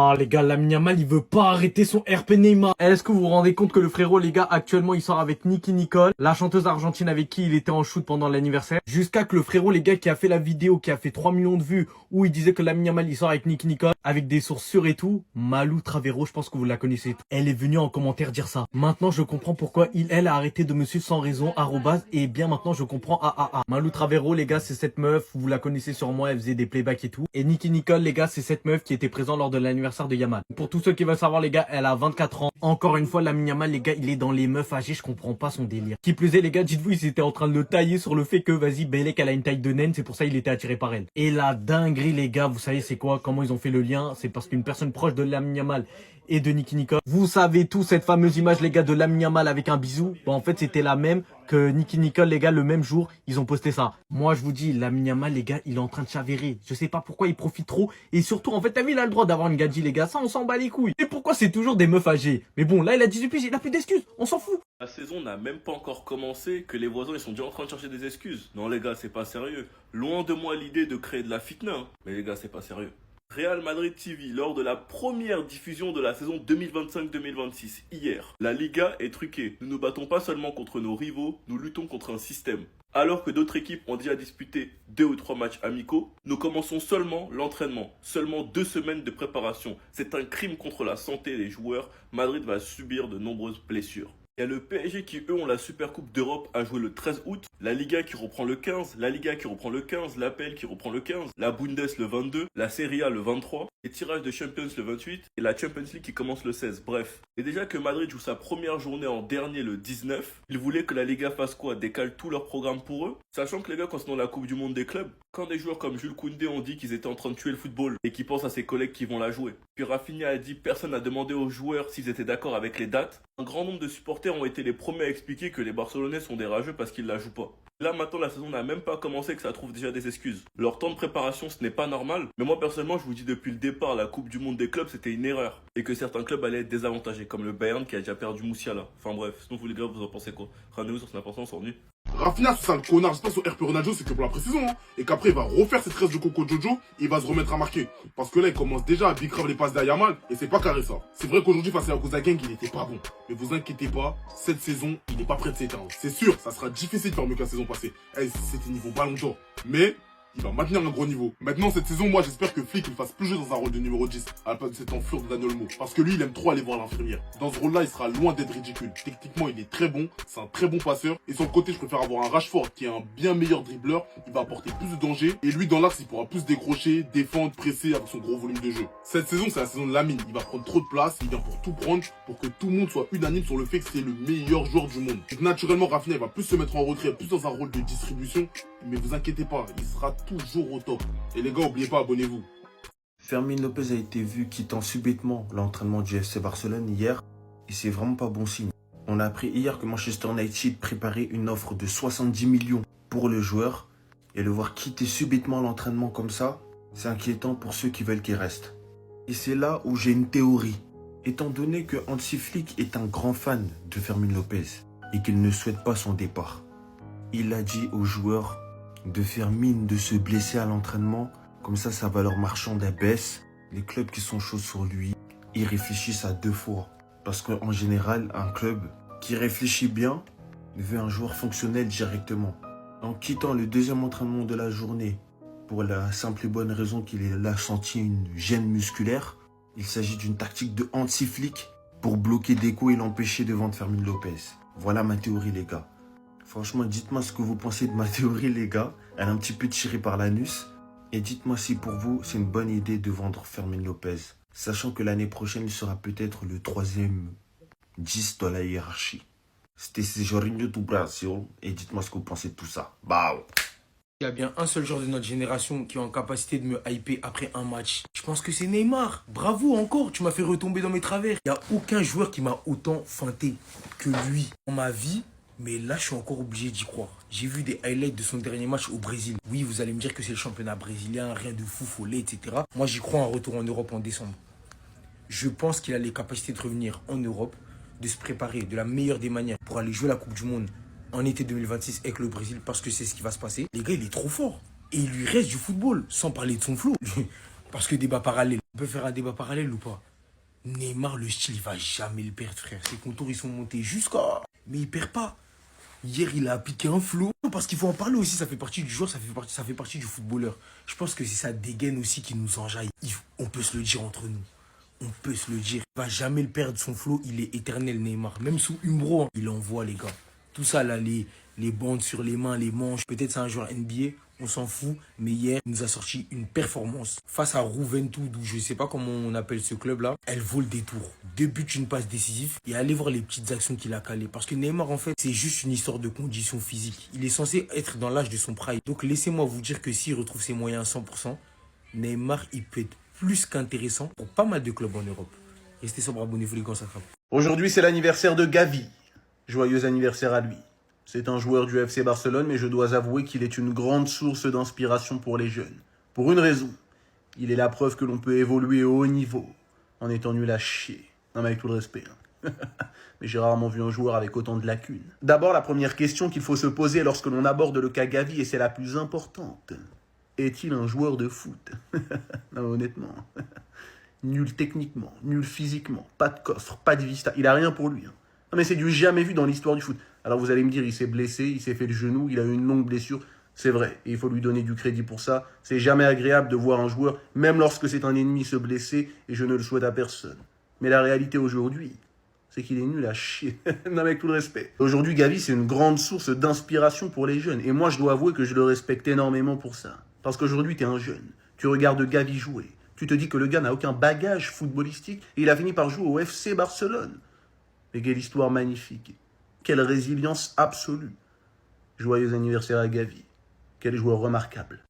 Ah les gars, Lamine Yamal il veut pas arrêter son RP Neymar. Est-ce que vous vous rendez compte que le frérot les gars actuellement il sort avec Nicki Nicole, la chanteuse argentine avec qui il était en shoot pendant l'anniversaire, jusqu'à que le frérot les gars qui a fait la vidéo qui a fait 3 millions de vues où il disait que Lamine Yamal il sort avec Nicki Nicole avec des sources sûres et tout, Malou Travero, je pense que vous la connaissez. Elle est venue en commentaire dire ça. Maintenant je comprends pourquoi elle a arrêté de me suivre sans raison arrobase et bien maintenant je comprends Malou Travero les gars c'est cette meuf, vous la connaissez sur moi, elle faisait des playbacks et tout. Et Nicki Nicole les gars c'est cette meuf qui était présente lors de l'anniversaire de Yamal. Pour tous ceux qui veulent savoir les gars, elle a 24 ans. Encore une fois, Lamine Yamal les gars, il est dans les meufs âgées, je comprends pas son délire. Qui plus est les gars, dites-vous, ils étaient en train de le tailler sur le fait que vas-y, Belek elle a une taille de naine, c'est pour ça il était attiré par elle. Et la dinguerie les gars, vous savez c'est quoi? Comment ils ont fait le lien? C'est parce qu'une personne proche de Lamine Yamal et de Nicki Nicole, vous savez tout cette fameuse image les gars de Lamine Yamal avec un bisou, bon en fait c'était la même que Nicki Nicole les gars le même jour, ils ont posté ça. Moi je vous dis, Lamine Yamal les gars, il est en train de chavérer. Je sais pas pourquoi il profite trop et surtout en fait t'as vu il a le droit d'avoir une gadji les gars, ça on s'en bat les couilles. Et pourquoi c'est toujours des meufs âgées? Mais bon là il a 18 piges, il a plus d'excuses, on s'en fout. La saison n'a même pas encore commencé que les voisins ils sont déjà en train de chercher des excuses. Non les gars, c'est pas sérieux. Loin de moi l'idée de créer de la fitna. Mais les gars, c'est pas sérieux. Real Madrid TV, lors de la première diffusion de la saison 2025-2026, hier, la Liga est truquée. Nous ne battons pas seulement contre nos rivaux, nous luttons contre un système. Alors que d'autres équipes ont déjà disputé 2 ou 3 matchs amicaux, nous commençons seulement l'entraînement, seulement 2 semaines de préparation. C'est un crime contre la santé des joueurs, Madrid va subir de nombreuses blessures. Il y a le PSG qui, eux, ont la Super Coupe d'Europe à jouer le 13 août, la Liga qui reprend le 15, la Liga qui reprend le 15, l'APL qui reprend le 15, la Bundes le 22, la Serie A le 23, les tirages de Champions le 28 et la Champions League qui commence le 16. Bref. Et déjà que Madrid joue sa première journée en dernier le 19, ils voulaient que la Liga fasse quoi? Décale tout leur programme pour eux? Sachant que les gars, quand c'est dans la Coupe du Monde des clubs, quand des joueurs comme Jules Koundé ont dit qu'ils étaient en train de tuer le football et qu'ils pensent à ses collègues qui vont la jouer. Puis Rafinha a dit personne n'a demandé aux joueurs s'ils étaient d'accord avec les dates. Un grand nombre de supporters ont été les premiers à expliquer que les Barcelonais sont des rageux parce qu'ils la jouent pas. Là maintenant la saison n'a même pas commencé que ça trouve déjà des excuses. Leur temps de préparation ce n'est pas normal, mais moi personnellement je vous dis depuis le départ la Coupe du Monde des clubs c'était une erreur. Et que certains clubs allaient être désavantagés, comme le Bayern qui a déjà perdu Moussiala. Enfin bref, sinon vous les gars vous en pensez quoi? Rendez-vous sur Snap, on s'ennuie. Rafinha, c'est ça le connard, j'espère sur RP Ronaldo, c'est que pour la pré-saison, hein. Et qu'après, il va refaire ses tresses de Coco Jojo, et il va se remettre à marquer. Parce que là, il commence déjà à bicrave les passes derrière Yamal, et c'est pas carré ça. C'est vrai qu'aujourd'hui, face à Yakuza Gang, il était pas bon. Mais vous inquiétez pas, cette saison, il est pas prêt de s'éteindre. C'est sûr, ça sera difficile de faire mieux que la saison passée. C'était niveau ballon d'or. Mais il va maintenir un gros niveau. Maintenant, cette saison, moi, j'espère que Flick, il fasse plus jouer dans un rôle de numéro 10, à la place de cette enflure de Daniel Mo. Parce que lui, il aime trop aller voir l'infirmière. Dans ce rôle-là, il sera loin d'être ridicule. Techniquement, il est très bon, c'est un très bon passeur. Et sur le côté, je préfère avoir un Rashford qui est un bien meilleur dribbleur. Il va apporter plus de danger. Et lui, dans l'axe, il pourra plus décrocher, défendre, presser avec son gros volume de jeu. Cette saison, c'est la saison de Lamine. Il va prendre trop de place, il vient pour tout prendre, pour que tout le monde soit unanime sur le fait que c'est le meilleur joueur du monde. Donc, naturellement, Rafinha, il va plus se mettre en retrait, plus dans un rôle de distribution. Mais vous inquiétez pas, il sera toujours au top. Et les gars, oubliez pas, abonnez-vous. Fermín Lopez a été vu quittant subitement l'entraînement du FC Barcelone hier et c'est vraiment pas bon signe. On a appris hier que Manchester United préparait une offre de 70 millions pour le joueur et le voir quitter subitement l'entraînement comme ça, c'est inquiétant pour ceux qui veulent qu'il reste. Et c'est là où j'ai une théorie. Étant donné que Hansi Flick est un grand fan de Fermín Lopez et qu'il ne souhaite pas son départ, il a dit aux joueurs de faire mine de se blesser à l'entraînement, comme ça sa valeur marchande baisse. Les clubs qui sont chauds sur lui, ils réfléchissent à 2 fois. Parce qu'en général, un club qui réfléchit bien veut un joueur fonctionnel directement. En quittant le deuxième entraînement de la journée, pour la simple et bonne raison qu'il a senti une gêne musculaire, il s'agit d'une tactique de Hansi Flick pour bloquer Deco et l'empêcher de vendre Fermín Lopez. Voilà ma théorie les gars. Franchement, dites-moi ce que vous pensez de ma théorie, les gars. Elle est un petit peu tirée par l'anus. Et dites-moi si pour vous, c'est une bonne idée de vendre Fermín Lopez. Sachant que l'année prochaine, il sera peut-être le 3e 10 dans la hiérarchie. C'était Jorginho do Brasil. Et dites-moi ce que vous pensez de tout ça. Bao. Il y a bien un seul joueur de notre génération qui est en capacité de me hyper après un match. Je pense que c'est Neymar. Bravo encore, tu m'as fait retomber dans mes travers. Il n'y a aucun joueur qui m'a autant feinté que lui dans ma vie. Mais là, je suis encore obligé d'y croire. J'ai vu des highlights de son dernier match au Brésil. Oui, vous allez me dire que c'est le championnat brésilien, rien de fou, follet, etc. Moi, j'y crois en retour en Europe en décembre. Je pense qu'il a les capacités de revenir en Europe, de se préparer de la meilleure des manières pour aller jouer la Coupe du Monde en été 2026 avec le Brésil, parce que c'est ce qui va se passer. Les gars, il est trop fort. Et il lui reste du football, sans parler de son flow. Parce que débat parallèle. On peut faire un débat parallèle ou pas? Neymar, le style, il va jamais le perdre, frère. Ses contours, ils sont montés jusqu'à... Mais il perd pas. Hier, il a appliqué un flow. Parce qu'il faut en parler aussi, ça fait partie du joueur, ça fait partie du footballeur. Je pense que c'est sa dégaine aussi qui nous enjaille. On peut se le dire entre nous. On peut se le dire. Il va jamais le perdre, son flow, il est éternel, Neymar. Même sous Umbro, hein, il envoie, les gars. Tout ça, là, les bandes sur les mains, les manches. Peut-être c'est un joueur NBA, on s'en fout. Mais hier, il nous a sorti une performance face à Juventud, ou je sais pas comment on appelle ce club-là. Elle vaut le détour. 2 buts, une passe décisive. Et allez voir les petites actions qu'il a calées. Parce que Neymar, en fait, c'est juste une histoire de condition physique. Il est censé être dans l'âge de son prime. Donc laissez-moi vous dire que s'il retrouve ses moyens à 100%, Neymar, il peut être plus qu'intéressant pour pas mal de clubs en Europe. Restez sobre, abonnez-vous les gars, ça frappe. Aujourd'hui, c'est l'anniversaire de Gavi. Joyeux anniversaire à lui. C'est un joueur du FC Barcelone, mais je dois avouer qu'il est une grande source d'inspiration pour les jeunes. Pour une raison, il est la preuve que l'on peut évoluer au haut niveau en étant nul à chier. Non mais avec tout le respect. Hein. Mais j'ai rarement vu un joueur avec autant de lacunes. D'abord, la première question qu'il faut se poser lorsque l'on aborde le cas Gavi, et c'est la plus importante. Est-il un joueur de foot? Non, honnêtement. Nul techniquement, nul physiquement, pas de coffre, pas de vista. Il a rien pour lui. Hein. Non mais c'est du jamais vu dans l'histoire du foot. Alors vous allez me dire, il s'est blessé, il s'est fait le genou, il a eu une longue blessure. C'est vrai, et il faut lui donner du crédit pour ça. C'est jamais agréable de voir un joueur, même lorsque c'est un ennemi, se blesser, et je ne le souhaite à personne. Mais la réalité aujourd'hui, c'est qu'il est nul à chier. Non, avec tout le respect. Aujourd'hui, Gavi, c'est une grande source d'inspiration pour les jeunes. Et moi, je dois avouer que je le respecte énormément pour ça. Parce qu'aujourd'hui, tu es un jeune. Tu regardes Gavi jouer. Tu te dis que le gars n'a aucun bagage footballistique. Et il a fini par jouer au FC Barcelone. Mais quelle histoire magnifique. Quelle résilience absolue. Joyeux anniversaire à Gavi. Quel joueur remarquable.